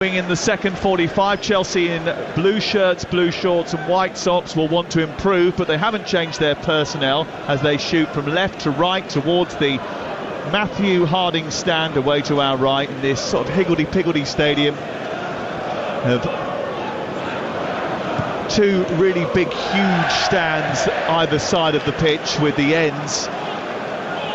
In the second 45, Chelsea in blue shirts, blue shorts and white socks will want to improve, but they haven't changed their personnel as they shoot from left to right towards the Matthew Harding stand away to our right in this sort of higgledy-piggledy stadium of two really big, huge stands either side of the pitch, with the ends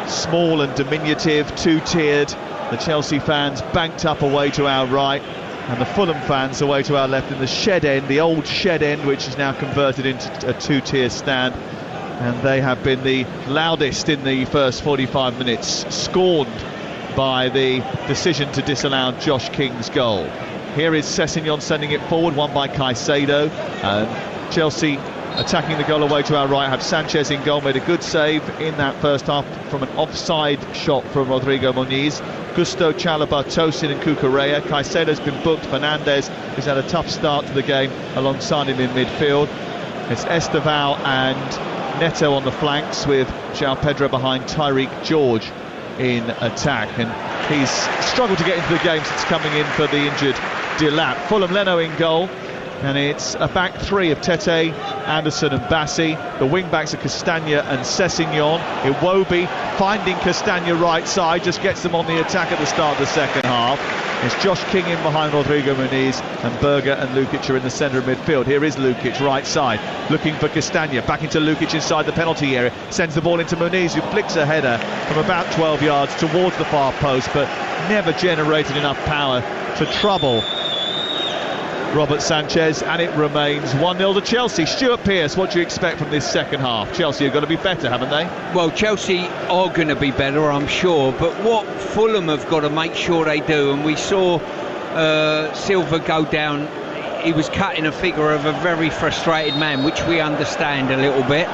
small and diminutive, two-tiered. The Chelsea fans banked up away to our right, and the Fulham fans away to our left in the shed end, the old shed end, which is now converted into a two-tier stand. And they have been the loudest in the first 45 minutes, scorned by the decision to disallow Josh King's goal. Here is Sessegnon sending it forward, won by Caicedo. Chelsea attacking the goal away to our right, have Sanchez in goal, made a good save in that first half from an offside shot from Rodrigo Muniz. Gusto, Chalobah, Tosin and Cucurella. Caicedo's been booked. Fernandes has had a tough start to the game alongside him in midfield. It's Esteval and Neto on the flanks, with João Pedro behind Tyreek George in attack, and he's struggled to get into the game since coming in for the injured Delap. Fulham, Leno in goal, and it's a back three of Tete, Anderson and Bassi. The wing backs are Castagna and Sessegnon. Iwobi finding Castagna right side, just gets them on the attack at the start of the second half. It's Josh King in behind Rodrigo Muniz, and Berger and Lukic are in the centre of midfield. Here is Lukic right side, looking for Castagna, back into Lukic inside the penalty area, sends the ball into Muniz, who flicks a header from about 12 yards towards the far post, but never generated enough power to trouble Robert Sanchez, and it remains 1-0 to Chelsea. Stuart Pearce, what do you expect from this second half? Chelsea have got to be better, haven't they? Well, Chelsea are going to be better, I'm sure, but what Fulham have got to make sure they do, and we saw Silva go down, he was cutting a figure of a very frustrated man, which we understand a little bit,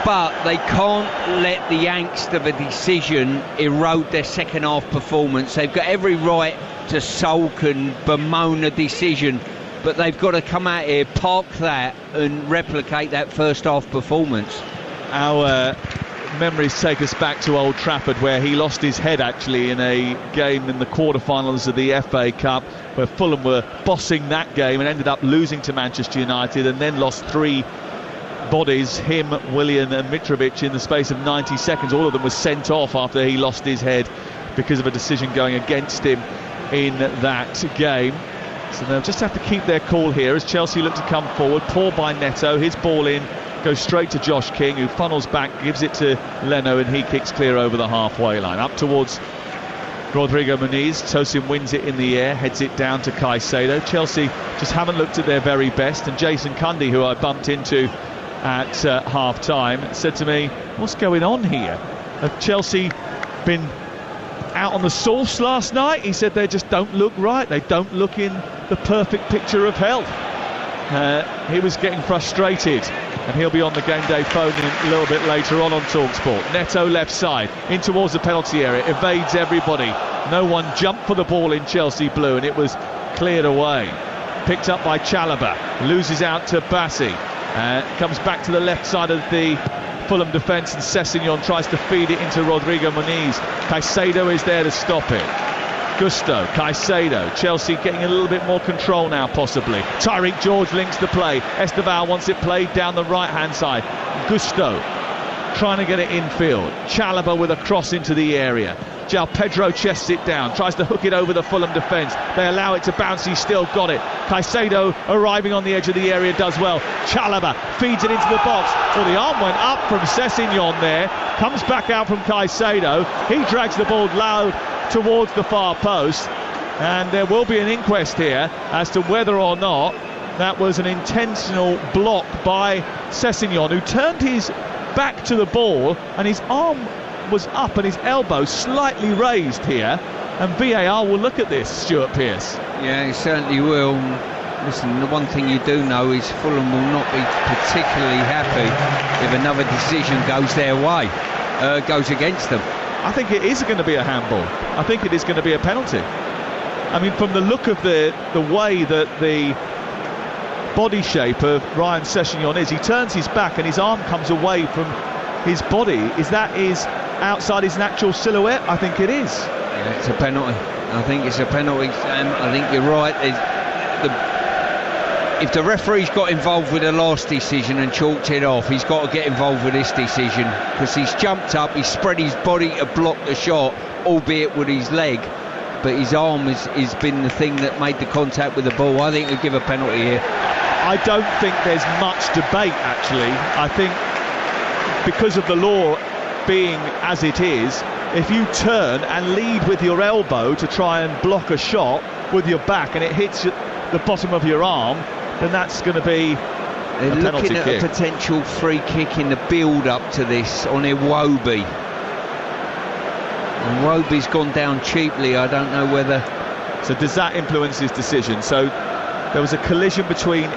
but they can't let the angst of a decision erode their second half performance. They've got every right to sulk and bemoan a decision, but they've got to come out here, park that and replicate that first half performance. Our memories take us back to Old Trafford, where he lost his head actually in a game in the quarter-finals of the FA Cup, where Fulham were bossing that game and ended up losing to Manchester United, and then lost three bodies, him, Willian and Mitrovic, in the space of 90 seconds. All of them were sent off after he lost his head because of a decision going against him in that game. So they'll just have to keep their cool here as Chelsea look to come forward. Poor by Neto, his ball in, goes straight to Josh King, who funnels back, gives it to Leno, and he kicks clear over the halfway line. Up towards Rodrigo Muniz. Tosin wins it in the air, heads it down to Caicedo. Chelsea just haven't looked at their very best, and Jason Cundy, who I bumped into at half-time, said to me, what's going on here? Have Chelsea been out on the sauce last night? He said they just don't look right. They don't look in the perfect picture of health. He was getting frustrated, and he'll be on the game day phone a little bit later on TalkSport. Neto left side, in towards the penalty area, evades everybody. No one jumped for the ball in Chelsea blue, and it was cleared away. Picked up by Chalobah, loses out to Bassi. Comes back to the left side of the Fulham defence, and Sessegnon tries to feed it into Rodrigo Muniz. Caicedo is there to stop it. Gusto, Caicedo, Chelsea getting a little bit more control now possibly. Tyreek George links the play. Esteval wants it played down the right hand side. Gusto trying to get it infield. Chalobah with a cross into the area. João Pedro chests it down, tries to hook it over the Fulham defence. They allow it to bounce, he's still got it. Caicedo arriving on the edge of the area does well. Chalobah feeds it into the box. Well, the arm went up from Sessegnon there, comes back out from Caicedo. He drags the ball loud towards the far post, and there will be an inquest here as to whether or not that was an intentional block by Sessegnon, who turned his back to the ball, and his arm was up and his elbow slightly raised here, and VAR will look at this, Stuart Pearce. Yeah, he certainly will. Listen, the one thing you do know is Fulham will not be particularly happy if another decision goes their way, goes against them. I think it is going to be a handball. I think it is going to be a penalty. I mean, from the look of the way that the body shape of Ryan Sessegnon is, he turns his back and his arm comes away from his body. Is that outside his natural silhouette? I think it is. Yeah, it's a penalty. I think it's a penalty, Sam. I think you're right. If the referee's got involved with the last decision and chalked it off, he's got to get involved with this decision, because he's jumped up, he's spread his body to block the shot, albeit with his leg, but his arm has been the thing that made the contact with the ball. I think we'll give a penalty here. I don't think there's much debate, actually. I think because of the law being as it is, if you turn and lead with your elbow to try and block a shot with your back and it hits the bottom of your arm, then that's going to be a penalty kick. Looking at a potential free kick in the build-up to this on Iwobi. And Iwobi's gone down cheaply. I don't know whether... So does that influence his decision? So there was a collision between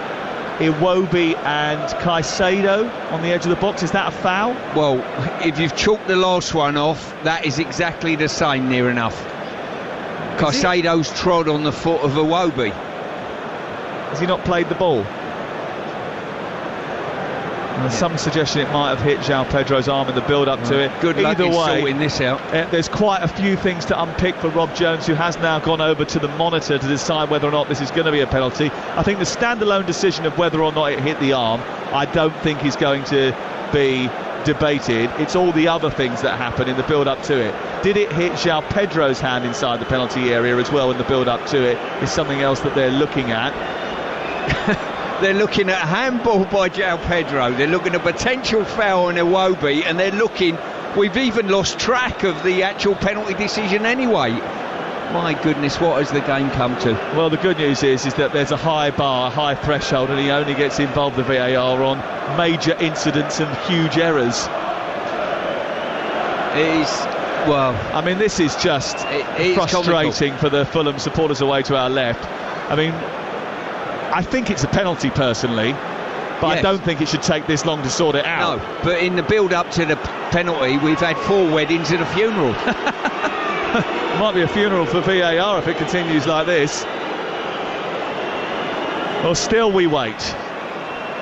Iwobi and Caicedo on the edge of the box. Is that a foul? Well, if you've chalked the last one off, that is exactly the same, near enough. Caicedo's trod on the foot of Iwobi. Has he not played the ball? There's some suggestion it might have hit João Pedro's arm in the build-up to it. Good luck in sorting this out. There's quite a few things to unpick for Rob Jones, who has now gone over to the monitor to decide whether or not this is going to be a penalty. I think the standalone decision of whether or not it hit the arm, I don't think is going to be debated. It's all the other things that happen in the build-up to it. Did it hit João Pedro's hand inside the penalty area as well in the build-up to it? Is something else that they're looking at. They're looking at handball by João Pedro, they're looking at potential foul on Iwobi, and they're looking, we've even lost track of the actual penalty decision anyway. My goodness, what has the game come to? Well, the good news is that there's a high bar, a high threshold, and he only gets involved, the VAR, on major incidents and huge errors. Well, I mean, this is just frustrating for the Fulham supporters away to our left. I mean, I think it's a penalty personally, but yes. I don't think it should take this long to sort it out. No, but in the build-up to the penalty, we've had 4 weddings and a funeral. Might be a funeral for VAR if it continues like this. Well, still we wait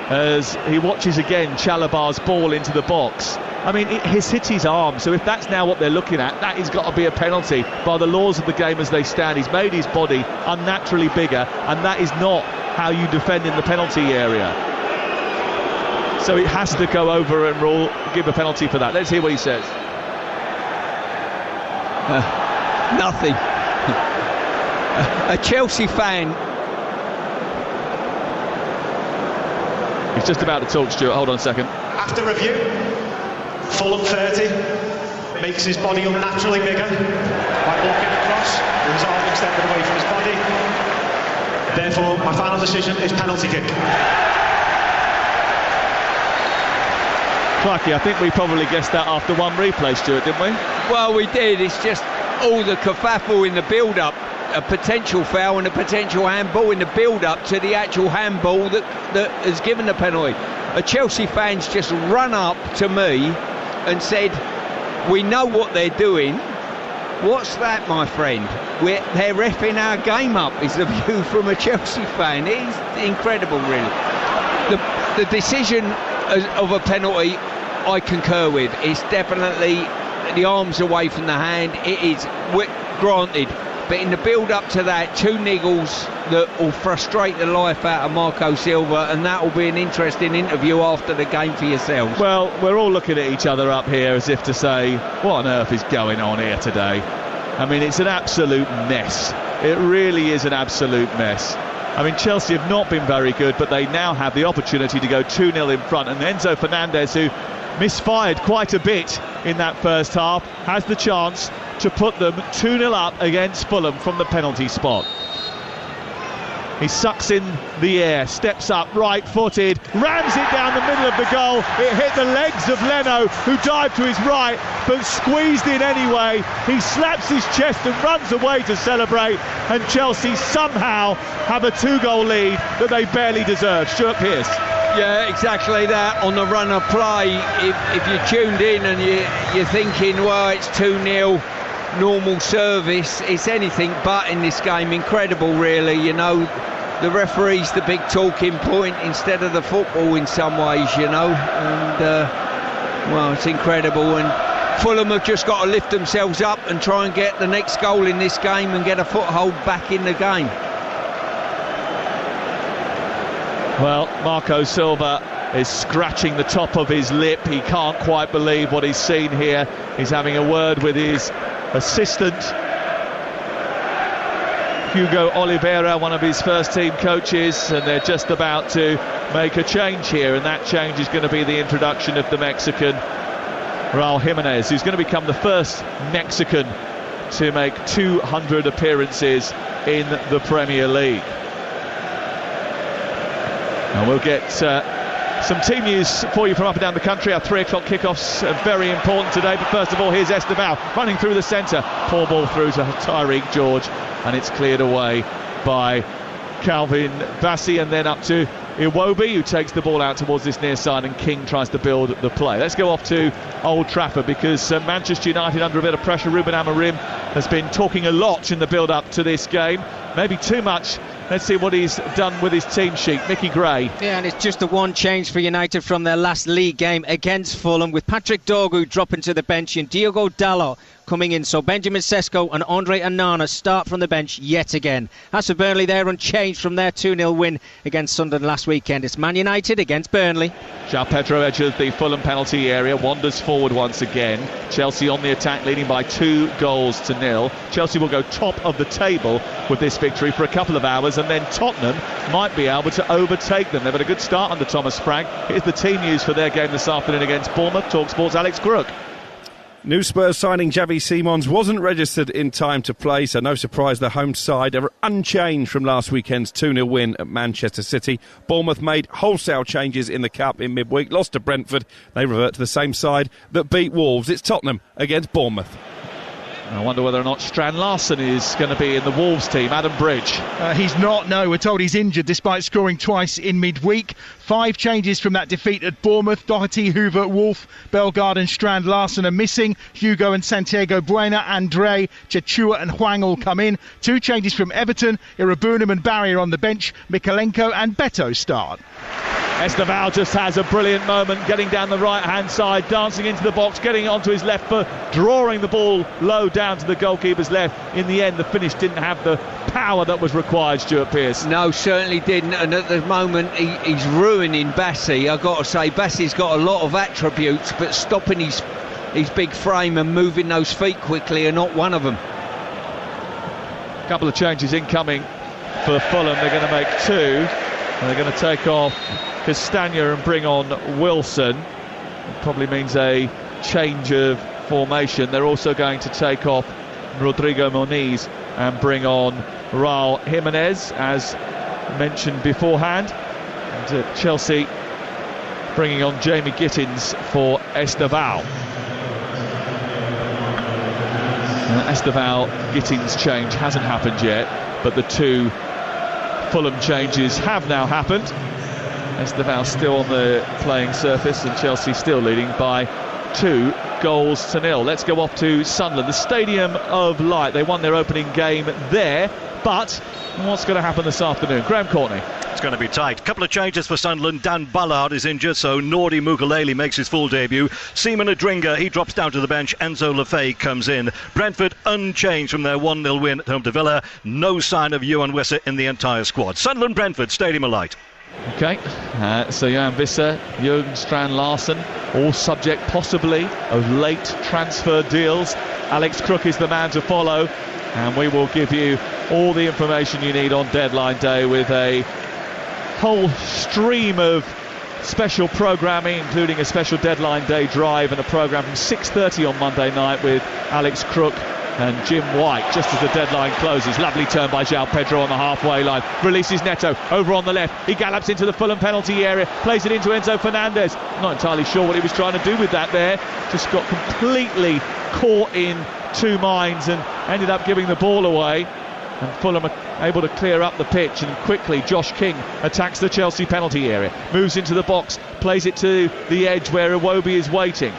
as he watches again Chalabar's ball into the box. I mean, he's hit his arm, so if that's now what they're looking at, that has got to be a penalty by the laws of the game as they stand. He's made his body unnaturally bigger, and that is not how you defend in the penalty area. So it has to go over and give a penalty for that. Let's hear what he says. Nothing. A Chelsea fan. He's just about to talk, Stuart. Hold on a second. After review, Fulham 30 makes his body unnaturally bigger by blocking across with his arm extended away from his body. Therefore, my final decision is penalty kick. Crikey, I think we probably guessed that after one replay, Stuart, didn't we? Well, we did. It's just all the kerfuffle in the build-up. A potential foul and a potential handball in the build-up to the actual handball that has given the penalty. A Chelsea fan's just run up to me and said, we know what they're doing. What's that, my friend? They're reffing our game up, is the view from a Chelsea fan. It's incredible, really. The decision of a penalty, I concur with. It's definitely the arms away from the hand. It is granted. But in the build-up to that, 2 niggles that will frustrate the life out of Marco Silva, and that will be an interesting interview after the game for yourselves. Well, we're all looking at each other up here as if to say, what on earth is going on here today? I mean, it's an absolute mess. It really is an absolute mess. I mean, Chelsea have not been very good, but they now have the opportunity to go 2-0 in front, and Enzo Fernandez, who misfired quite a bit in that first half, has the chance to put them 2-0 up against Fulham from the penalty spot. He sucks in the air, steps up, right-footed, rams it down the middle of the goal. It hit the legs of Leno, who dived to his right, but squeezed in anyway. He slaps his chest and runs away to celebrate, and Chelsea somehow have a 2-goal lead that they barely deserve. Stuart Pearce. Yeah, exactly that. On the run of play, if you're tuned in and you're thinking, well, it's 2-0, normal service, it's anything but in this game. Incredible, really. You know, the referee's the big talking point instead of the football in some ways, you know. And well, it's incredible. And Fulham have just got to lift themselves up and try and get the next goal in this game and get a foothold back in the game. Well, Marco Silva is scratching the top of his lip. He can't quite believe what he's seen here. He's having a word with his assistant, Hugo Oliveira, one of his first team coaches, and they're just about to make a change here, and that change is going to be the introduction of the Mexican Raul Jimenez, who's going to become the first Mexican to make 200 appearances in the Premier League. And we'll get some team news for you from up and down the country. Our 3 o'clock kickoffs are very important today, but first of all, here's Esteval running through the centre. Poor ball through to Tyreek George, and it's cleared away by Calvin Bassey, and then up to Iwobi, who takes the ball out towards this near side, and King tries to build the play. Let's go off to Old Trafford, because Manchester United under a bit of pressure. Ruben Amorim has been talking a lot in the build-up to this game, maybe too much. Let's see what he's done with his team sheet. Mickey Gray. Yeah, and it's just the one change for United from their last league game against Fulham, with Patrick Dorgu dropping to the bench and Diogo Dalot coming in. So Benjamin Sesko and Andre Onana start from the bench yet again. As for Burnley, they're unchanged from their 2-0 win against Sunderland last weekend. It's Man United against Burnley. João Pedro edges the Fulham penalty area, wanders forward once again. Chelsea on the attack, leading by 2-0. Chelsea will go top of the table with this victory for a couple of hours, and then Tottenham might be able to overtake them. They've had a good start under Thomas Frank. Here's the team news for their game this afternoon against Bournemouth. TalkSport's Alex Crook. New Spurs signing Xavi Simons wasn't registered in time to play, so no surprise the home side are unchanged from last weekend's 2-0 win at Manchester City. Bournemouth made wholesale changes in the Cup in midweek, lost to Brentford. They revert to the same side that beat Wolves. It's Tottenham against Bournemouth. I wonder whether or not Strand Larsen is going to be in the Wolves team. Adam Bridge. He's not, no. We're told he's injured despite scoring twice in midweek. 5 changes from that defeat at Bournemouth. Doherty, Hoover, Wolf, Bellegarde and Strand Larsen are missing. Hugo and Santiago Buena, Andre, Chachua and Hwang all come in. 2 changes from Everton. Irabunam and Barry are on the bench. Mikalenko and Beto start. Esteval just has a brilliant moment, getting down the right-hand side, dancing into the box, getting onto his left foot, drawing the ball low down to the goalkeeper's left. In the end, the finish didn't have the power that was required, Stuart Pearce. No, certainly didn't, and at the moment he's ruining Bassey. I've got to say, Bassey's got a lot of attributes, but stopping his big frame and moving those feet quickly are not one of them. A couple of changes incoming for Fulham. They're going to make 2. And they're going to take off Castagna and bring on Wilson. It probably means a change of formation. They're also going to take off Rodrigo Moniz and bring on Raul Jimenez, as mentioned beforehand. And Chelsea bringing on Jamie Gittins for Esteval. Esteval Gittins change hasn't happened yet, but the 2 Fulham changes have now happened. Esteval still on the playing surface, and Chelsea still leading by 2-0. Let's go off to Sunderland, the Stadium of Light. They won their opening game there, but what's going to happen this afternoon? Graham Courtney. It's going to be tight. Couple of changes for Sunderland. Dan Ballard is injured, so Nordi Mukulele makes his full debut. Seaman Adringa, he drops down to the bench. Enzo Lefebvre comes in. Brentford unchanged from their 1-0 win at home to Villa. No sign of Johan Wissa in the entire squad. Sunderland-Brentford, Stadium of Light. Okay, so Johan Wissa, Jürgen Strand Larsen, all subject possibly of late transfer deals. Alex Crook is the man to follow, and we will give you all the information you need on deadline day with a whole stream of special programming, including a special deadline day drive and a programme from 6:30 on Monday night with Alex Crook and Jim White just as the deadline closes. Lovely turn by João Pedro on the halfway line, releases Neto over on the left, he gallops into the Fulham penalty area, plays it into Enzo Fernandez. Not entirely sure what he was trying to do with that there, just got completely caught in 2 minds and ended up giving the ball away. And Fulham are able to clear up the pitch, and quickly Josh King attacks the Chelsea penalty area, moves into the box, plays it to the edge where Iwobi is waiting.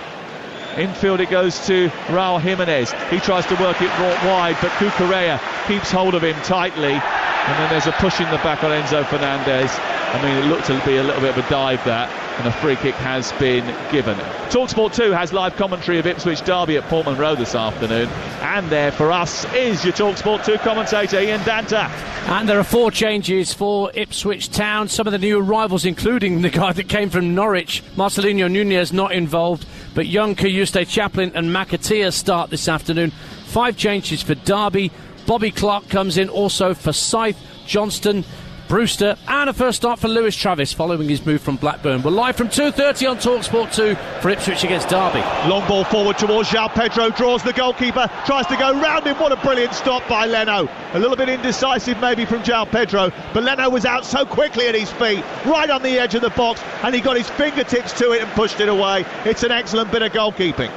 Infield it goes to Raul Jimenez. He tries to work it wide, but Cucurella keeps hold of him tightly, And then there's a push in the back on Enzo Fernandez. I mean, it looked to be a little bit of a dive that, and a free kick has been given. TalkSport 2 has live commentary of Ipswich Derby at Portman Road this afternoon, and there for us is your TalkSport 2 commentator Ian Danta. And there are 4 changes for Ipswich Town. Some of the new arrivals, including the guy that came from Norwich, Marcelino Nunez, not involved, but young Kayuste Chaplin and McAteer start this afternoon. 5 changes for Derby. Bobby Clark comes in also for Scythe, Johnston, Brewster, and a first start for Lewis Travis following his move from Blackburn. We're live from 2:30 on TalkSport 2 for Ipswich against Derby. Long ball forward towards João Pedro, draws the goalkeeper, tries to go round him. What a brilliant stop by Leno. A little bit indecisive maybe from João Pedro, but Leno was out so quickly at his feet, right on the edge of the box, and he got his fingertips to it and pushed it away. It's an excellent bit of goalkeeping.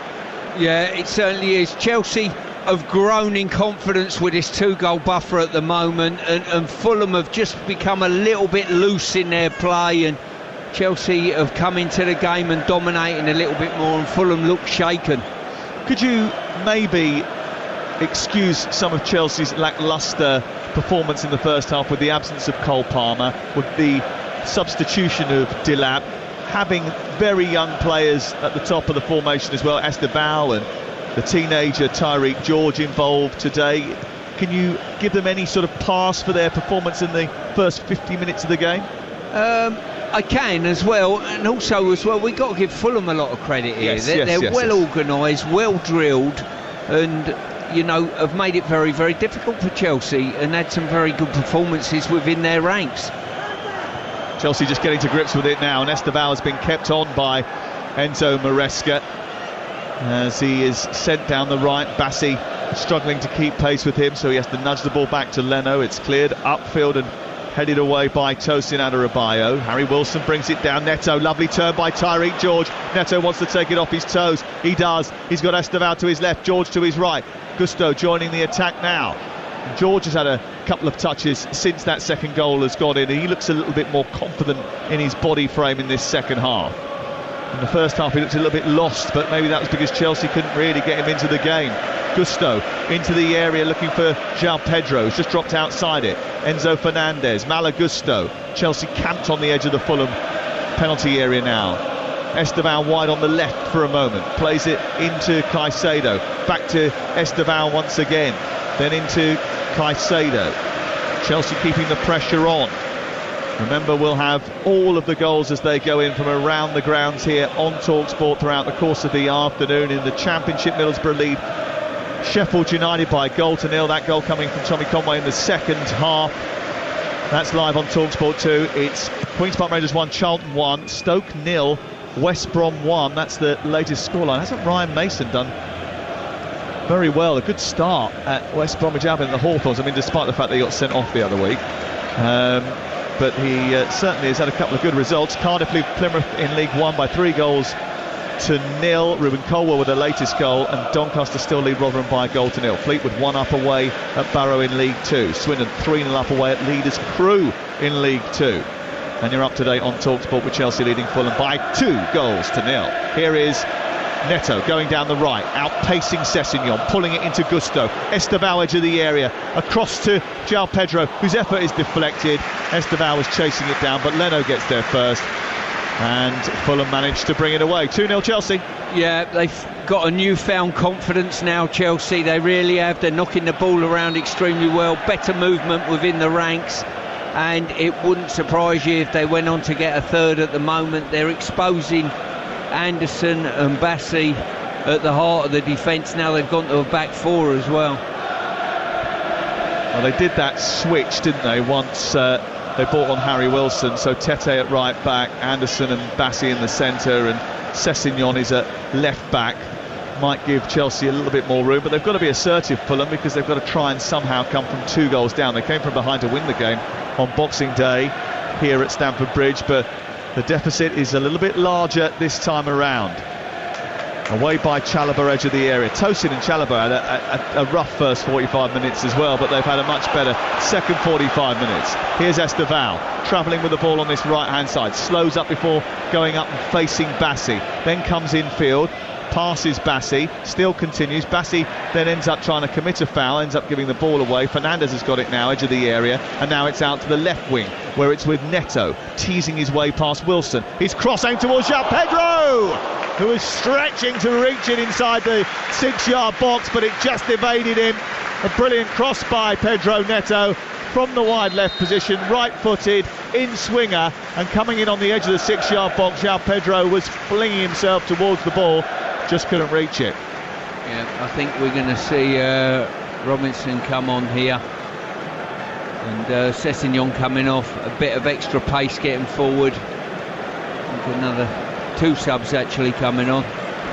Yeah, it certainly is. Chelsea have grown in confidence with this 2-goal buffer at the moment, and Fulham have just become a little bit loose in their play, and Chelsea have come into the game and dominating a little bit more, and Fulham look shaken. Could you maybe excuse some of Chelsea's lacklustre performance in the first half with the absence of Cole Palmer, with the substitution of Delap, having very young players at the top of the formation as well, Esteban and the teenager Tyreek George involved today? Can you give them any sort of pass for their performance in the first 50 minutes of the game? I can as well, and also as well, we've got to give Fulham a lot of credit here. They're well organised, well drilled, and you know, have made it very, very difficult for Chelsea, and had some very good performances within their ranks. Chelsea just getting to grips with it now, and Esteban has been kept on by Enzo Maresca as he is sent down the right. Bassi struggling to keep pace with him, so he has to nudge the ball back to Leno. It's cleared upfield and headed away by Tosin Adarabioyo. Harry Wilson brings it down. Neto, lovely turn by Tyreek George. Neto wants to take it off his toes. He does. He's got Esteban to his left, George to his right. Gusto joining the attack now. George has had a couple of touches since that second goal has gone in, and he looks a little bit more confident in his body frame in this second half. In the first half he looked a little bit lost, but maybe that was because Chelsea couldn't really get him into the game. Gusto into the area looking for João Pedro, who's just dropped outside it. Enzo Fernandez, Malagusto. Chelsea camped on the edge of the Fulham penalty area now. Esteban wide on the left for a moment, plays it into Caicedo, back to Esteban once again, then into Caicedo. Chelsea keeping the pressure on. Remember, we'll have all of the goals as they go in from around the grounds here on TalkSport throughout the course of the afternoon. In the Championship, Middlesbrough lead Sheffield United by 1-0. That goal coming from Tommy Conway in the second half. That's live on TalkSport 2. It's Queen's Park Rangers 1, Charlton 1, Stoke 0, West Brom 1. That's the latest scoreline. Hasn't Ryan Mason done very well? A good start at West Bromwich Albion and the Hawthorns. I mean, despite the fact that he got sent off the other week. But he certainly has had a couple of good results. Cardiff lead Plymouth in League 1 by 3-0. Ruben Colwell with the latest goal, and Doncaster still lead Rotherham by 1-0. Fleetwood 1 up away at Barrow in League 2. Swindon 3-0 up away at Leaders Crew in League 2. And you're up to date on TalkSport with Chelsea leading Fulham by 2-0. Here is Neto going down the right, outpacing Sessegnon, pulling it into Gusto. Esteban edge of the area, across to João Pedro, whose effort is deflected. Esteban was chasing it down, but Leno gets there first, and Fulham managed to bring it away. 2-0 Chelsea. Yeah, they've got a newfound confidence now, Chelsea. They really have. They're knocking the ball around extremely well, better movement within the ranks, and it wouldn't surprise you if they went on to get a third at the moment. They're exposing Anderson and Bassi at the heart of the defence. Now they've gone to a back 4 as well. Well, they did that switch, didn't they, once they brought on Harry Wilson. So Tete at right back, Anderson and Bassi in the centre, and Sessegnon is at left back. Might give Chelsea a little bit more room, but they've got to be assertive, Fulham, because they've got to try and somehow come from 2 goals down. They came from behind to win the game on Boxing Day here at Stamford Bridge, but the deficit is a little bit larger this time around. Away by Chalobah, edge of the area. Tosin and Chalobah had a rough first 45 minutes as well, but they've had a much better second 45 minutes. Here's Esteban, travelling with the ball on this right-hand side. Slows up before going up and facing Bassi. Then comes infield. passes Bassi, still continues. Bassi then ends up trying to commit a foul, ends up giving the ball away. Fernandez has got it now, edge of the area, and now it's out to the left wing, where it's with Neto, teasing his way past Wilson. His cross aimed towards João Pedro, who was stretching to reach it inside the 6-yard box, but it just evaded him. A brilliant cross by Pedro Neto from the wide left position, right-footed, in-swinger, and coming in on the edge of the 6-yard box. João Pedro was flinging himself towards the ball, just couldn't reach it. Yeah, I think we're going to see Robinson come on here, and Sessegnon coming off, a bit of extra pace getting forward. Another 2 subs actually coming on.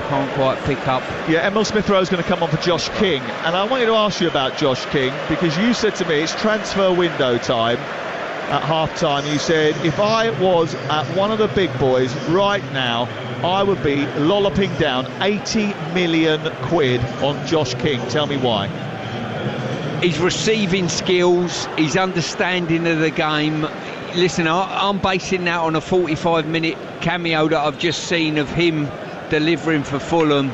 Can't quite pick up. Yeah, Emil Smith-Rowe's going to come on for Josh King, and I wanted to ask you about Josh King, because you said to me it's transfer window time at half-time. You said, if I was at one of the big boys right now, I would be lolloping down 80 million quid on Josh King. Tell me why. His receiving skills, his understanding of the game. Listen, I'm basing that on a 45-minute cameo that I've just seen of him delivering for Fulham.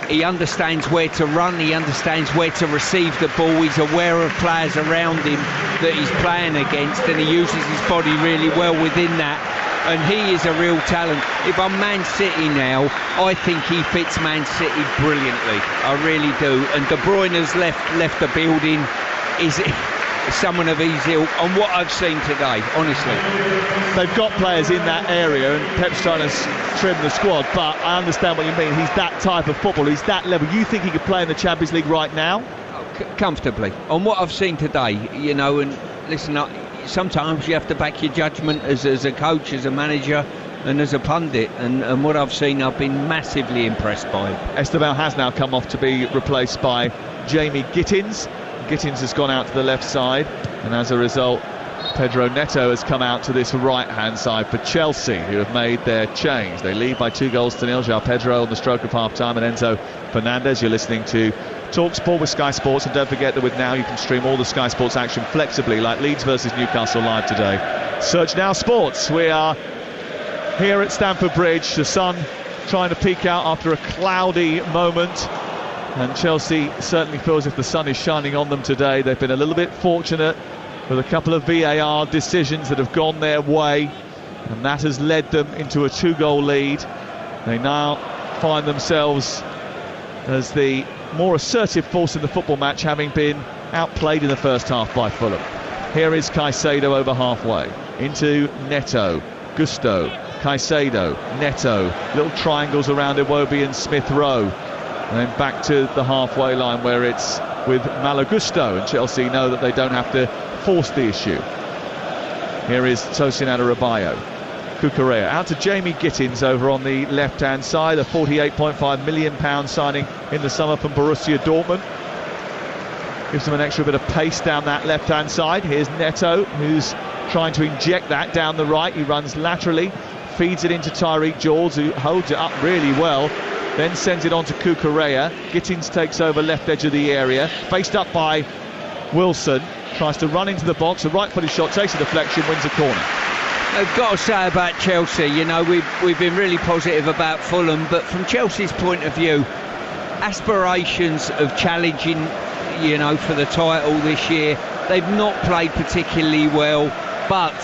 He understands where to run, he understands where to receive the ball, he's aware of players around him that he's playing against, and he uses his body really well within that, and he is a real talent. If I'm Man City now, I think he fits Man City brilliantly, I really do. And De Bruyne has left the building. Is someone of his ilk on what I've seen today, honestly. They've got players in that area, and Pep's trying to trim the squad, but I understand what you mean. He's that type of footballer, he's that level. You think he could play in the Champions League right now? Comfortably, on what I've seen today, you know. And listen, sometimes you have to back your judgment as a coach, as a manager, and as a pundit, and what I've seen, I've been massively impressed by. Esteban has now come off to be replaced by Jamie Gittins. Gittins has gone out to the left side, and as a result, Pedro Neto has come out to this right-hand side for Chelsea, who have made their change. They lead by 2-0. João Pedro on the stroke of half-time, and Enzo Fernandez. You're listening to TalkSport with Sky Sports, and don't forget that with Now you can stream all the Sky Sports action flexibly, like Leeds versus Newcastle live today. Search Now Sports. We are here at Stamford Bridge. The sun trying to peek out after a cloudy moment, and Chelsea certainly feels if the sun is shining on them today. They've been a little bit fortunate with a couple of VAR decisions that have gone their way, and that has led them into a 2-goal lead. They now find themselves as the more assertive force in the football match, having been outplayed in the first half by Fulham. Here is Caicedo over halfway, into Neto, Gusto, Caicedo, Neto, little triangles around Iwobi and Smith-Rowe. And then back to the halfway line, where it's with Malo Gusto, and Chelsea know that they don't have to force the issue. Here is Tosin Adarabioyo. Cucurella out to Jamie Gittins over on the left-hand side, a £48.5 million signing in the summer from Borussia Dortmund. Gives them an extra bit of pace down that left-hand side. Here's Neto, who's trying to inject that down the right. He runs laterally, feeds it into Tyreek George, who holds it up really well, then sends it on to Cucurella. Gittins takes over left edge of the area, faced up by Wilson, tries to run into the box, a right-footed shot, takes a deflection, wins a corner. I've got to say about Chelsea, you know, we've been really positive about Fulham, but from Chelsea's point of view, aspirations of challenging, you know, for the title this year, they've not played particularly well, but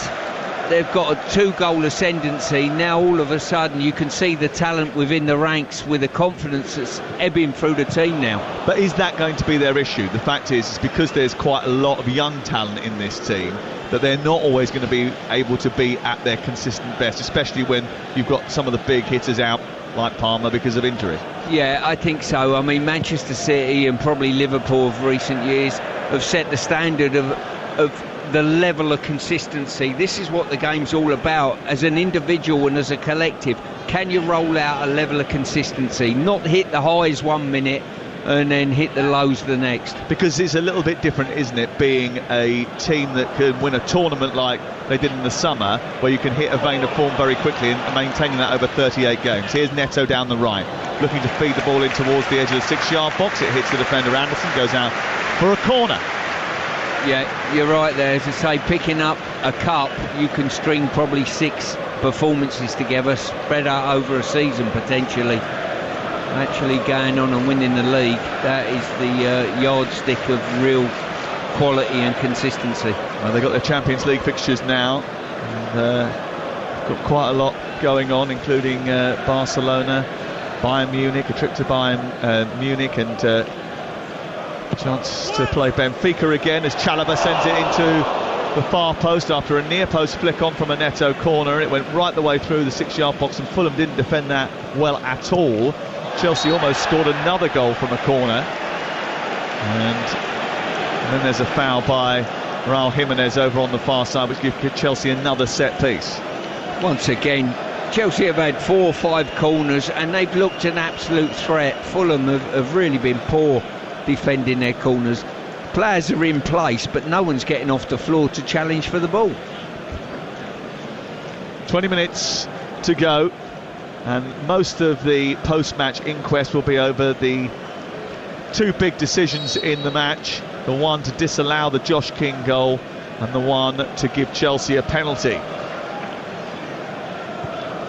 they've got a 2-goal ascendancy. Now all of a sudden you can see the talent within the ranks, with the confidence that's ebbing through the team now. But is that going to be their issue? The fact is, it's because there's quite a lot of young talent in this team that they're not always going to be able to be at their consistent best, especially when you've got some of the big hitters out like Palmer because of injury. Yeah, I think so. I mean, Manchester City and probably Liverpool of recent years have set the standard of the level of consistency. This is what the game's all about. As an individual and as a collective, can you roll out a level of consistency, not hit the highs 1 minute and then hit the lows the next? Because it's a little bit different, isn't it, being a team that can win a tournament like they did in the summer, where you can hit a vein of form very quickly and maintaining that over 38 games. Here's Neto down the right, looking to feed the ball in towards the edge of the 6-yard box. It hits the defender Anderson, goes out for a corner. Yeah, you're right there. As I say, picking up a cup, you can string probably 6 performances together, spread out over a season potentially. actually going on and winning the league. That is the yardstick of real quality and consistency. Well, they've got their Champions League fixtures now, and got quite a lot going on, including Barcelona, Bayern Munich, a trip to Bayern Munich, and a chance to play Benfica again as Chalobah sends it into the far post after a near post flick on from a Neto corner. It went right the way through the 6-yard box, and Fulham didn't defend that well at all. Chelsea almost scored another goal from a corner, and then there's a foul by Raul Jimenez over on the far side, which gives Chelsea another set piece. Once again, Chelsea have had 4 or 5 corners and they've looked an absolute threat. Fulham have really been poor defending their corners. Players are in place, but no one's getting off the floor to challenge for the ball. 20 minutes to go, and most of the post-match inquest will be over the 2 big decisions in the match. The one to disallow the Josh King goal, and the one to give Chelsea a penalty.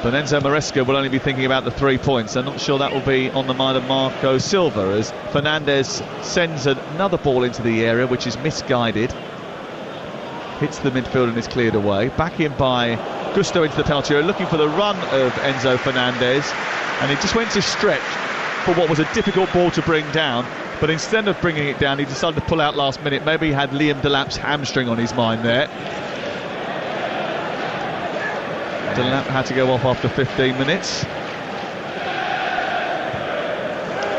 But Enzo Maresca will only be thinking about the 3 points. I'm not sure that will be on the mind of Marco Silva, as Fernandez sends another ball into the area which is misguided, hits the midfield and is cleared away. Back in by Gusto into the penalty area, looking for the run of Enzo Fernandez, and he just went to stretch for what was a difficult ball to bring down, but instead of bringing it down he decided to pull out last minute. Maybe he had Liam Delap's hamstring on his mind there. Delap had to go off after 15 minutes.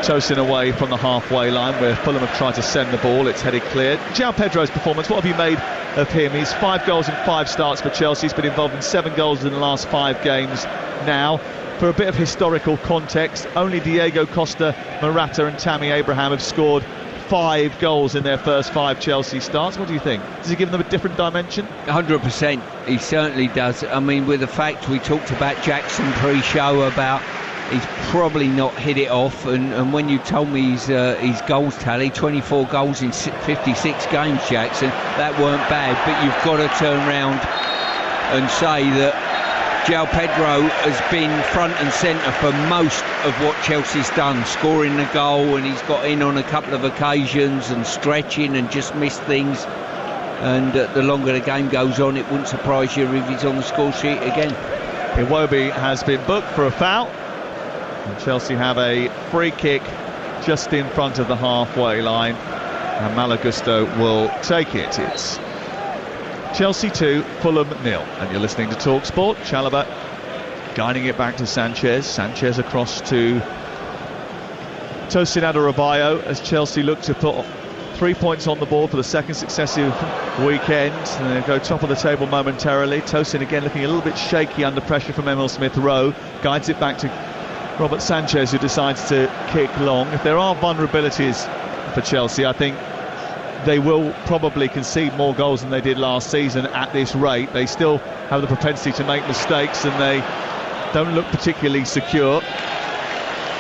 Tosin away from the halfway line where Fulham have tried to send the ball. It's headed clear. João Pedro's performance, what have you made of him? He's 5 goals in 5 starts for Chelsea. He's been involved in 7 goals in the last 5 games now. For a bit of historical context, only Diego Costa, Morata and Tammy Abraham have scored 5 goals in their first 5 Chelsea starts. What do you think? Does he give them a different dimension? 100%, he certainly does. I mean, with the fact we talked about Jackson pre-show about he's probably not hit it off, and when you told me his goals tally, 24 goals in 56 games, Jackson, that weren't bad. But you've got to turn round and say that João Pedro has been front and centre for most of what Chelsea's done, scoring the goal, and he's got in on a couple of occasions and stretching and just missed things. And the longer the game goes on, it wouldn't surprise you if he's on the score sheet again. Iwobi has been booked for a foul, and Chelsea have a free kick just in front of the halfway line, and Malo Gusto will take it. It's Chelsea 2, Fulham 0, and you're listening to TalkSport. Chalobah guiding it back to Sanchez. Sanchez across to Tosin Adarabioyo as Chelsea look to put 3 points on the board for the second successive weekend. And they go top of the table momentarily. Tosin again looking a little bit shaky under pressure from Emil Smith-Rowe. Guides it back to Robert Sanchez, who decides to kick long. If there are vulnerabilities for Chelsea, I think they will probably concede more goals than they did last season at this rate. They still have the propensity to make mistakes, and they don't look particularly secure.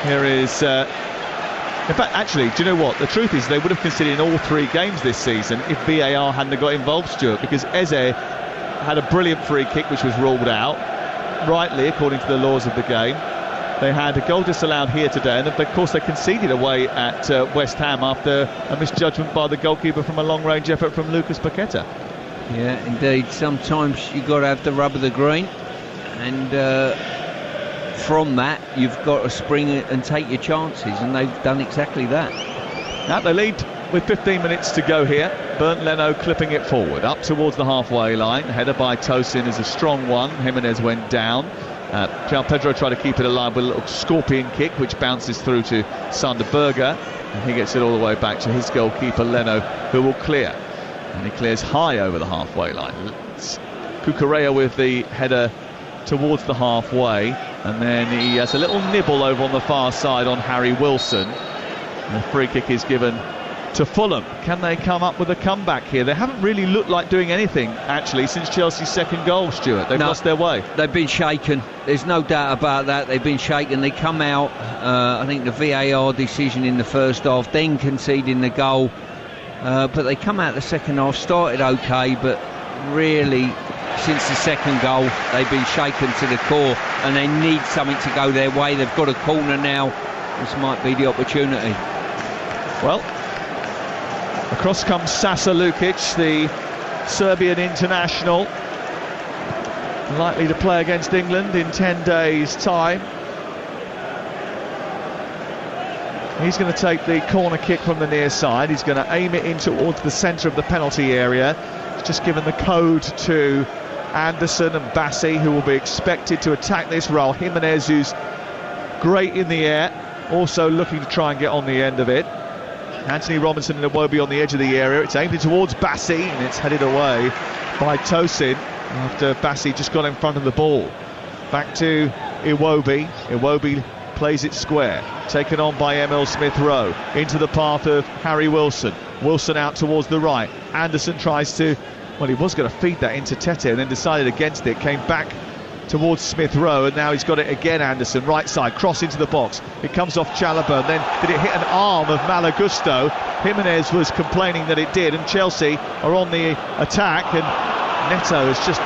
Here is in fact, actually, do you know what? The truth is they would have conceded in all 3 games this season if VAR hadn't got involved, Stuart, because Eze had a brilliant free kick which was ruled out, rightly according to the laws of the game. They had a goal disallowed here today, and of course they conceded away at West Ham after a misjudgment by the goalkeeper from a long-range effort from Lucas Paqueta. Yeah, indeed. Sometimes you've got to have the rub of the green, and from that you've got to spring it and take your chances, and they've done exactly that. Now they lead with 15 minutes to go here. Bernd Leno clipping it forward up towards the halfway line. Header by Tosin is a strong one. Jimenez went down. João Pedro tried to keep it alive with a little scorpion kick which bounces through to Sander Berge, and he gets it all the way back to his goalkeeper Leno, who will clear, and he clears high over the halfway line. It's Cucurella with the header towards the halfway, and then he has a little nibble over on the far side on Harry Wilson, and the free kick is given to Fulham. Can they come up with a comeback here? They haven't really looked like doing anything actually since Chelsea's second goal, Stuart. They've lost their way. They've been shaken, there's no doubt about that. They've been shaken. They come out, I think the VAR decision in the first half, then conceding the goal, but they come out the second half, started okay, but really since the second goal they've been shaken to the core, and they need something to go their way. They've got a corner now this might be the opportunity. Well, across comes Sasa Lukic, the Serbian international, likely to play against England in 10 days' time. He's going to take the corner kick from the near side. He's going to aim it in towards the centre of the penalty area. He's just given the code to Anderson and Bassi, who will be expected to attack this. Raul Jimenez, who's great in the air, also looking to try and get on the end of it. Anthony Robinson and Iwobi on the edge of the area. It's aimed towards Bassi and it's headed away by Tosin after Bassi just got in front of the ball. Back to Iwobi. Iwobi plays it square, taken on by Emil Smith-Rowe into the path of Harry Wilson. Wilson out towards the right. Anderson tries to, well, he was going to feed that into Tete and then decided against it, came back towards Smith-Rowe, and now he's got it again. Anderson, right side, cross into the box. It comes off Chalobah, and then did it hit an arm of Malagusto? Jimenez was complaining that it did, and Chelsea are on the attack, and Neto has just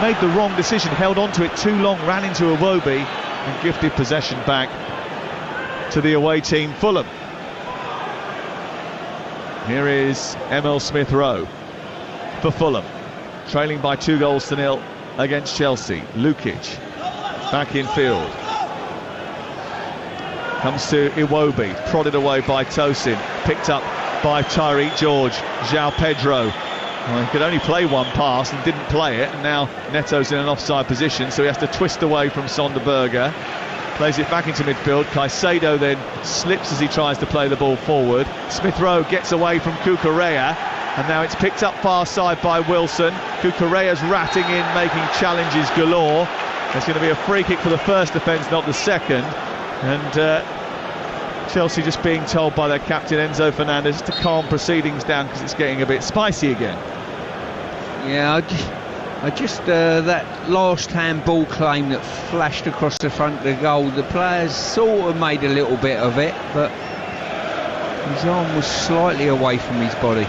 made the wrong decision, held on to it too long, ran into Iwobi and gifted possession back to the away team, Fulham. Here is Emil Smith-Rowe for Fulham, trailing by 2-0 against Chelsea. Lukic back in field, comes to Iwobi, prodded away by Tosin, picked up by Tyreek George. João Pedro, well, he could only play one pass and didn't play it, and now Neto's in an offside position, so he has to twist away from Sonderberger, plays it back into midfield. Caicedo then slips as he tries to play the ball forward. Smith-Rowe gets away from Cucurella, and now it's picked up far side by Wilson. Cucurella's ratting in, making challenges galore. There's going to be a free kick for the first offence, not the second, and Chelsea just being told by their captain Enzo Fernandez to calm proceedings down because it's getting a bit spicy again. Yeah, I just that last handball claim that flashed across the front of the goal, the players sort of made a little bit of it, but his arm was slightly away from his body.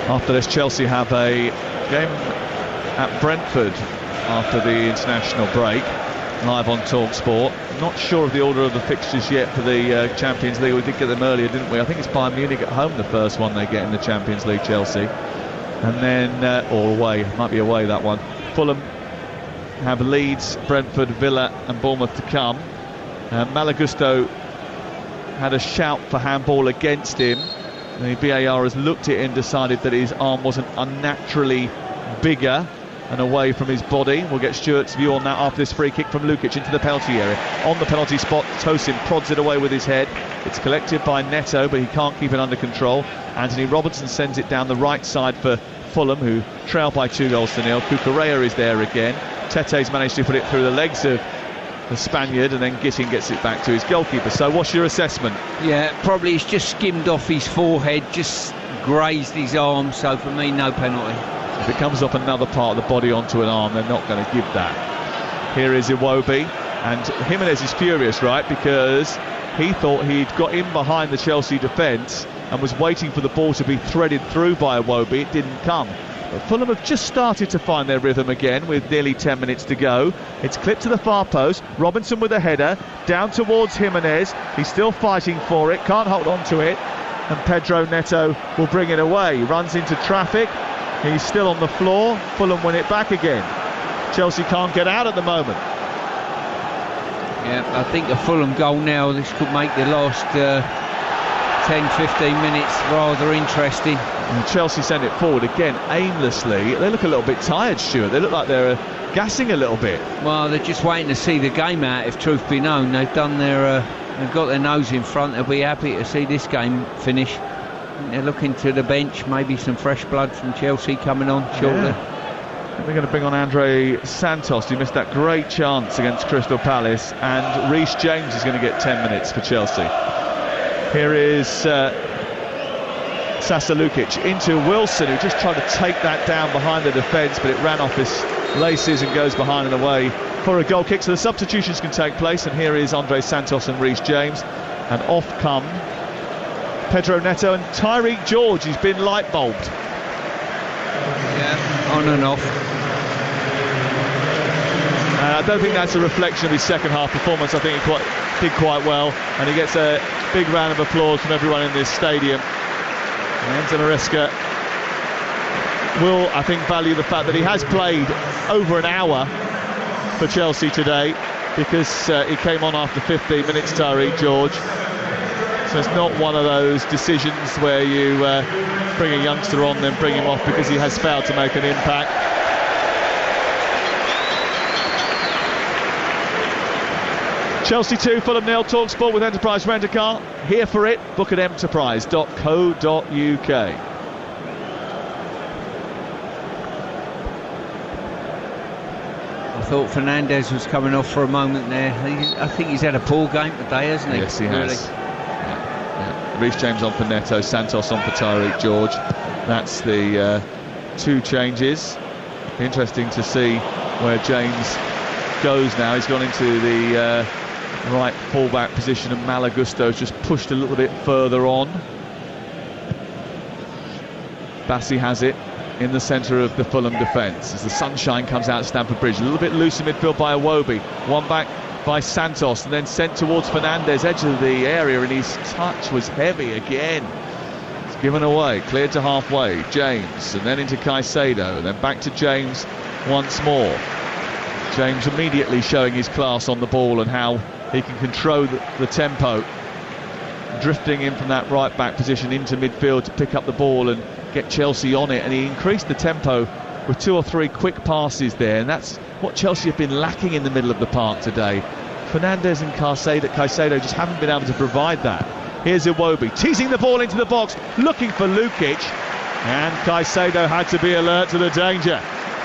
After this, Chelsea have a game at Brentford after the international break, live on TalkSport. Not sure of the order of the fixtures yet for the Champions League. We did get them earlier, didn't we? I think it's Bayern Munich at home, the first one they get in the Champions League, Chelsea. And then, or away, might be away that one. Fulham have Leeds, Brentford, Villa and Bournemouth to come. Malagusto had a shout for handball against him. The VAR has looked at it and decided that his arm wasn't unnaturally bigger and away from his body. We'll get Stuart's view on that after this free kick from Lukic into the penalty area. On the penalty spot, Tosin prods it away with his head. It's collected by Neto, but he can't keep it under control. Anthony Robinson sends it down the right side for Fulham, who trail by 2-0. Cucurella is there again. Tete's managed to put it through the legs of the Spaniard, and then Gitting gets it back to his goalkeeper. So what's your assessment? Yeah, probably he's just skimmed off his forehead, just grazed his arm, so for me, no penalty. If it comes off another part of the body onto an arm, they're not going to give that. Here is Iwobi, and Jimenez is furious, right, because he thought he'd got in behind the Chelsea defence and was waiting for the ball to be threaded through by Iwobi. It didn't come. But Fulham have just started to find their rhythm again with nearly 10 minutes to go. It's clipped to the far post. Robinson with a header down towards Jimenez. He's still fighting for it, can't hold on to it, and Pedro Neto will bring it away. He runs into traffic. He's still on the floor. Fulham win it back again. Chelsea can't get out at the moment. Yeah, I think a Fulham goal now, this could make the last 10-15 minutes rather interesting. And Chelsea send it forward again aimlessly. They look a little bit tired, Stuart. They look like they're gassing a little bit. Well, they're just waiting to see the game out, if truth be known. They've done they've got their nose in front. They'll be happy to see this game finish. They're looking to the bench, maybe some fresh blood from Chelsea coming on shortly. Yeah. We're going to bring on Andre Santos, who missed that great chance against Crystal Palace, and Reece James is going to get 10 minutes for Chelsea. Here is Sasa Lukic into Wilson, who just tried to take that down behind the defence, but it ran off his laces and goes behind and away for a goal kick. So the substitutions can take place, and here is Andre Santos and Reece James, and off come Pedro Neto and Tyreek George. He's been light bulbed. Yeah, on and off. I don't think that's a reflection of his second half performance. I think he did quite well, and he gets a big round of applause from everyone in this stadium. And Enzo Maresca will, I think, value the fact that he has played over an hour for Chelsea today, because he came on after 15 minutes, Tariq George. So it's not one of those decisions where you bring a youngster on, then bring him off because he has failed to make an impact. Chelsea 2, Fulham 0. TalkSport with Enterprise Rent-A-Car. Here for it. Book at enterprise.co.uk. I thought Fernandes was coming off for a moment there. I think he's had a poor game today, hasn't he? Yes, he has. Yeah. Reece James on for Neto, Santos on for Tariq George. That's the 2 changes. Interesting to see where James goes now. He's gone into the right fullback position, and Malagusto's just pushed a little bit further on. Bassi has it in the centre of the Fulham defence as the sunshine comes out of Stamford Bridge. A little bit loose in midfield by Iwobi. One back by Santos, and then sent towards Fernandes, edge of the area, and his touch was heavy again. It's given away, cleared to halfway. James, and then into Caicedo, and then back to James once more. James immediately showing his class on the ball and how he can control the tempo, drifting in from that right back position into midfield to pick up the ball and get Chelsea on it, and he increased the tempo with 2 or 3 quick passes there, and that's what Chelsea have been lacking in the middle of the park today. Fernandes and Caicedo just haven't been able to provide that. Here's Iwobi teasing the ball into the box, looking for Lukic, and Caicedo had to be alert to the danger.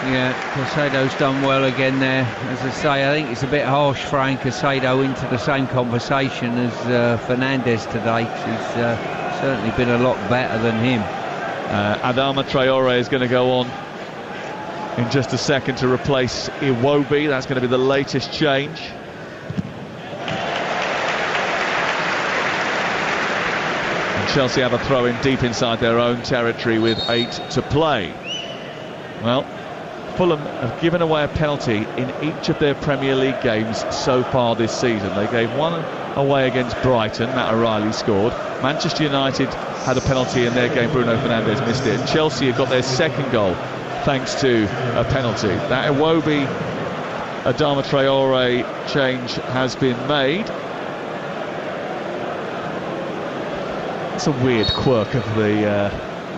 Yeah, Caicedo's done well again there. As I say, I think it's a bit harsh throwing Caicedo into the same conversation as Fernandes today. He's certainly been a lot better than him. Adama Traore is going to go on in just a second to replace Iwobi. That's going to be the latest change. And Chelsea have a throw in deep inside their own territory with 8 to play. Well, Fulham have given away a penalty in each of their Premier League games so far this season. They gave one away against Brighton, Matt O'Reilly scored. Manchester United had a penalty in their game, Bruno Fernandes missed it. Chelsea have got their second goal thanks to a penalty. That Iwobi Adama Traore change has been made. It's a weird quirk of the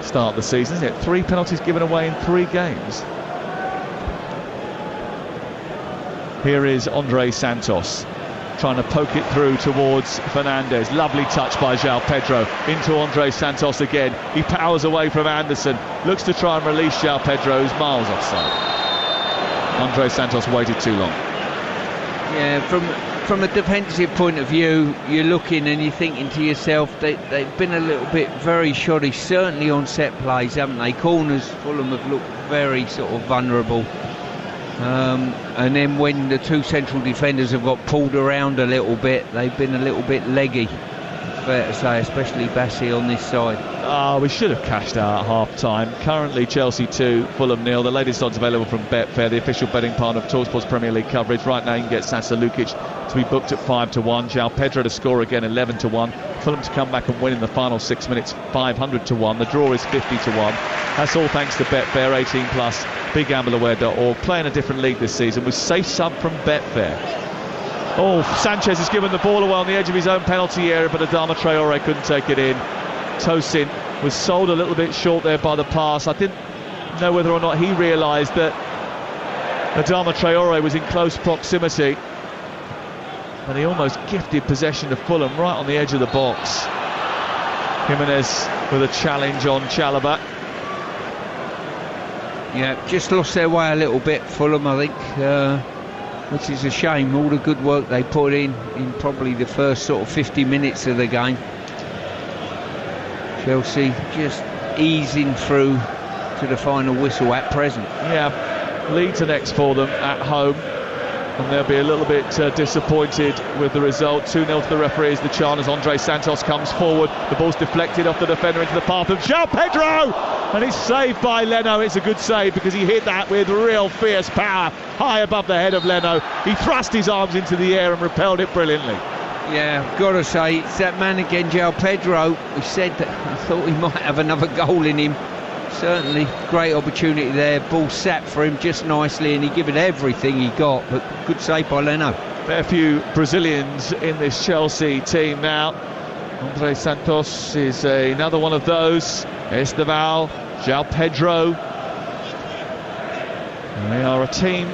start of the season, isn't it? 3 penalties given away in 3 games. Here is Andre Santos trying to poke it through towards Fernandes. Lovely touch by João Pedro into Andre Santos again. He powers away from Anderson, looks to try and release João Pedro, who's miles offside. Andre Santos waited too long. Yeah, from a defensive point of view, you're looking and you're thinking to yourself, they've been a little bit very shoddy, certainly on set plays, haven't they? Corners, Fulham have looked very sort of vulnerable. And then when the 2 central defenders have got pulled around a little bit, they've been a little bit leggy, fair to say, especially Bassi on this side. We should have cashed out at half-time. Currently Chelsea 2, Fulham 0. The latest odds available from Betfair, the official betting partner of TalkSport's Premier League coverage. Right now you can get Sasa Lukic to be booked at 5-1. João Pedro to score again, 11-1. Fulham to come back and win in the final 6 minutes, 500-1. The draw is 50-1. That's all thanks to Betfair, 18+, BigGambleAware.org. Playing a different league this season with safe sub from Betfair. Oh, Sanchez has given the ball away on the edge of his own penalty area, but Adama Traore couldn't take it in. Tosin was sold a little bit short there by the pass. I didn't know whether or not he realised that Adama Traore was in close proximity, but he almost gifted possession to Fulham right on the edge of the box. Jimenez with a challenge on Chalobah. Yeah, just lost their way a little bit, Fulham, I think, which is a shame. All the good work they put in probably the first sort of 50 minutes of the game. Chelsea just easing through to the final whistle at present. Yeah, Leeds are next for them at home, and they'll be a little bit disappointed with the result. 2-0 to the referees. The chant as Andre Santos comes forward. The ball's deflected off the defender into the path of João Pedro. and it's saved by Leno. It's a good save because he hit that with real fierce power high above the head of Leno. He thrust his arms into the air and repelled it brilliantly. Yeah, I've got to say, it's that man again, João Pedro, who said that I thought he might have another goal in him. Certainly, great opportunity there. Ball sat for him just nicely, and he gave it everything he got. But good save by Leno. Fair few Brazilians in this Chelsea team now. Andre Santos is another one of those. Esteval, João Pedro. And they are a team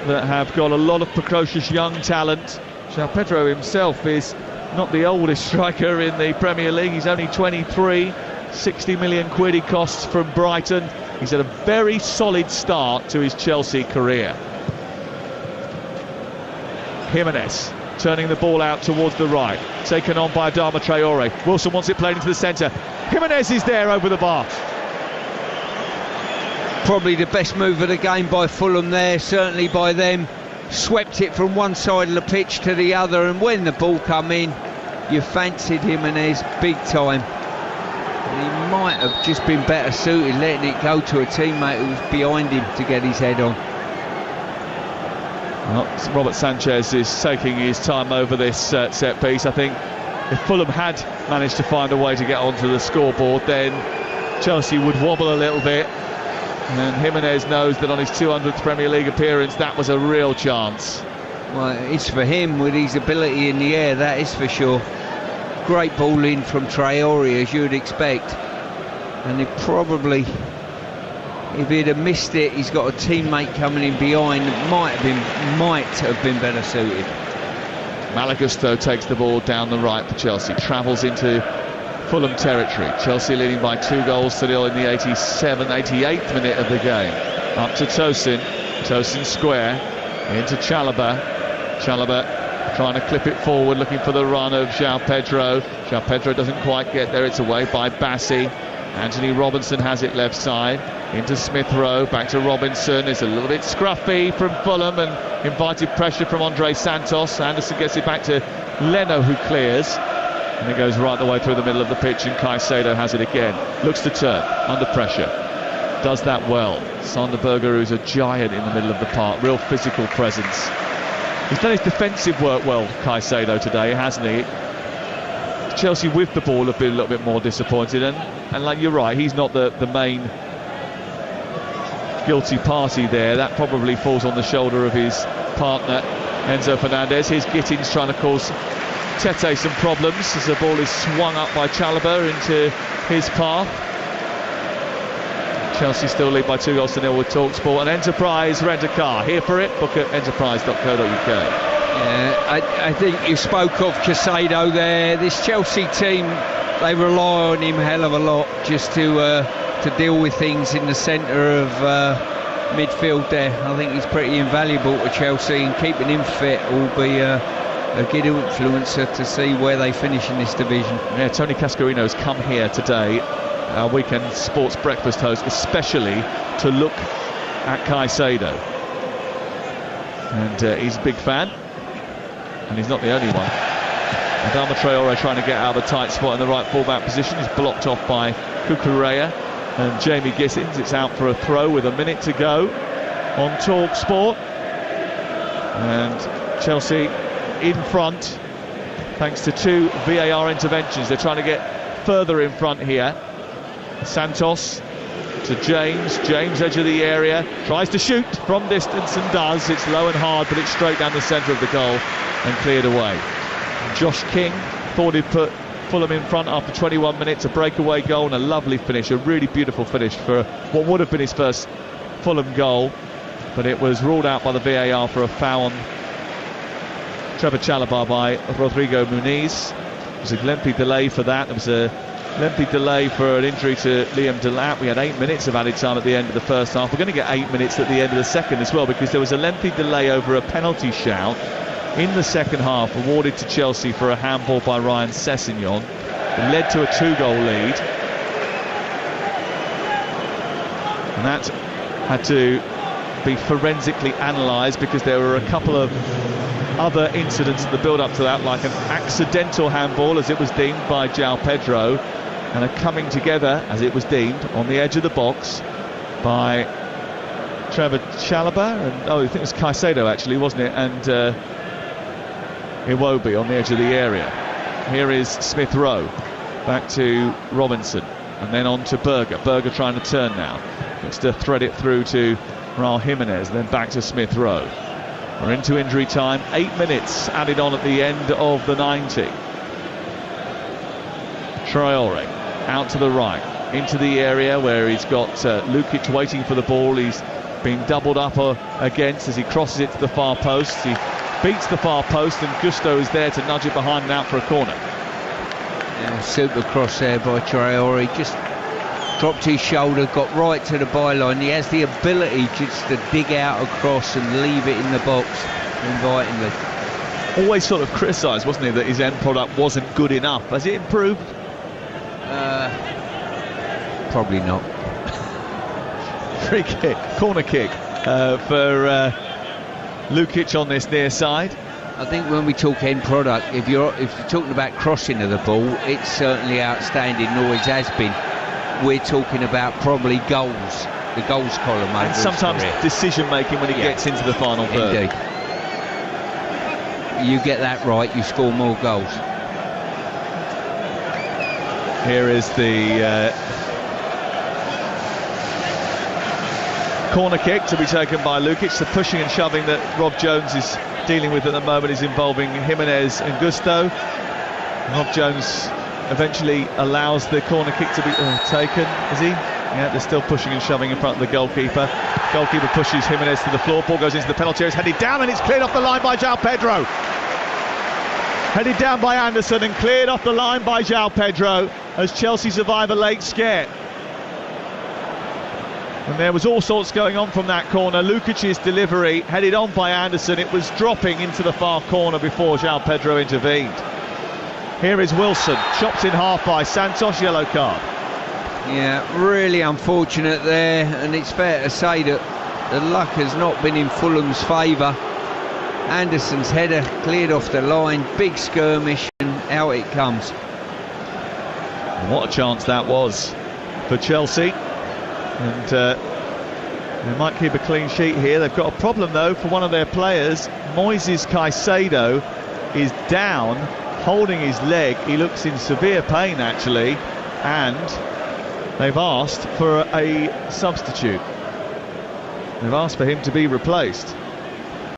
that have got a lot of precocious young talent. João Pedro himself is not the oldest striker in the Premier League. He's only 23. 60 million quid he costs from Brighton. He's had a very solid start to his Chelsea career. Jimenez turning the ball out towards the right, taken on by Adama Traore. Wilson wants it played into the centre. Jimenez is there over the bar. Probably the best move of the game by Fulham there, certainly by them. Swept it from one side of the pitch to the other, and when the ball come in, you fancied Jimenez big time. And he might have just been better suited letting it go to a teammate who was behind him to get his head on. Well, Robert Sanchez is taking his time over this set piece. I think if Fulham had managed to find a way to get onto the scoreboard, then Chelsea would wobble a little bit. And Jimenez knows that on his 200th Premier League appearance, that was a real chance. Well, it's for him with his ability in the air, that is for sure. Great ball in from Traore, as you'd expect. And he probably, if he'd have missed it, he's got a teammate coming in behind that might have been better suited. Malagusto takes the ball down the right for Chelsea, travels into Fulham territory. Chelsea leading by 2-0 in the 88th minute of the game. Up to Tosin square, into Chalobah trying to clip it forward, looking for the run of João Pedro. João Pedro doesn't quite get there, it's away by Bassi. Anthony Robinson has it left side, into Smith Rowe, back to Robinson. It's a little bit scruffy from Fulham and invited pressure from Andre Santos. Anderson gets it back to Leno, who clears. And it goes right the way through the middle of the pitch, and Caicedo has it again. Looks to turn, under pressure. Does that well. Sonderberger, who's a giant in the middle of the park, real physical presence. He's done his defensive work well, Caicedo, today, hasn't he? Chelsea with the ball have been a little bit more disappointed, and like you're right, he's not the main guilty party there. That probably falls on the shoulder of his partner, Enzo Fernandez. Here's Gittins trying to cause Tete some problems as the ball is swung up by Chalobah into his path. Chelsea still lead by 2-0 with TalkSport. And Enterprise rent a car. Here for it, book at enterprise.co.uk. Yeah, I think you spoke of Caicedo there. This Chelsea team, they rely on him a hell of a lot just to deal with things in the centre of midfield there. I think he's pretty invaluable to Chelsea, and keeping him fit will be a good influencer to see where they finish in this division. Yeah, Tony Cascarino's come here today, our weekend sports breakfast host, especially to look at Caicedo. And he's a big fan, and he's not the only one. Adama Traore trying to get out of a tight spot in the right fullback position. He's blocked off by Cucurella and Jamie Gittins. It's out for a throw with a minute to go on TalkSport. And Chelsea in front thanks to 2 VAR interventions. They're trying to get further in front here. Santos to James edge of the area, tries to shoot from distance and does. It's low and hard, but it's straight down the centre of the goal and cleared away. Josh King thought he'd put Fulham in front after 21 minutes, a breakaway goal and a lovely finish, a really beautiful finish for what would have been his first Fulham goal, but it was ruled out by the VAR for a foul on Trevor Chalobah by Rodrigo Muniz. There was a lengthy delay for that. There was a lengthy delay for an injury to Liam Delap. We had 8 minutes of added time at the end of the first half. We're going to get 8 minutes at the end of the second as well, because there was a lengthy delay over a penalty shout in the second half awarded to Chelsea for a handball by Ryan Sessegnon. It led to a 2-goal lead, and that had to be forensically analysed because there were a couple of other incidents in the build-up to that, like an accidental handball, as it was deemed by João Pedro, and a coming together, as it was deemed, on the edge of the box by Trevor Chalobah, and I think it was Caicedo actually, wasn't it, and Iwobi on the edge of the area. Here is Smith Rowe, back to Robinson, and then on to Berger. Berger trying to turn now, looks to thread it through to Raul Jimenez, then back to Smith Rowe. We're into injury time, 8 minutes added on at the end of the 90. Traore out to the right, into the area where he's got Lukic waiting for the ball. He's being doubled up against as he crosses it to the far post. He beats the far post, and Gusto is there to nudge it behind and out for a corner. Yeah, super cross there by Traore. Just dropped his shoulder, got right to the byline. He has the ability just to dig out across and leave it in the box invitingly. Always sort of criticised, wasn't he, that his end product wasn't good enough. Has it improved? Probably not. Free kick, corner kick for Lukic on this near side. I think when we talk end product, if you're talking about crossing of the ball, it's certainly outstanding, always has been. We're talking about probably goals, the goals column, and sometimes decision making when it gets into the final third. Indeed. You get that right, you score more goals. Here is the corner kick to be taken by Lukic. The pushing and shoving that Rob Jones is dealing with at the moment is involving Jimenez and Gusto. Rob Jones eventually allows the corner kick to be taken, is he? Yeah, they're still pushing and shoving in front of the goalkeeper. Goalkeeper pushes Jimenez to the floor. Ball goes into the penalty area. It's headed down and it's cleared off the line by João Pedro. Headed down by Anderson and cleared off the line by João Pedro as Chelsea survive a late scare. And there was all sorts going on from that corner. Lukic's delivery headed on by Anderson. It was dropping into the far corner before João Pedro intervened. Here is Wilson, chopped in half by Santos, yellow card. Yeah, really unfortunate there, and it's fair to say that the luck has not been in Fulham's favour. Anderson's header cleared off the line, big skirmish, and out it comes. What a chance that was for Chelsea. And they might keep a clean sheet here. They've got a problem though for one of their players. Moises Caicedo is down, holding his leg. He looks in severe pain actually, and they've asked for a substitute. They've asked for him to be replaced.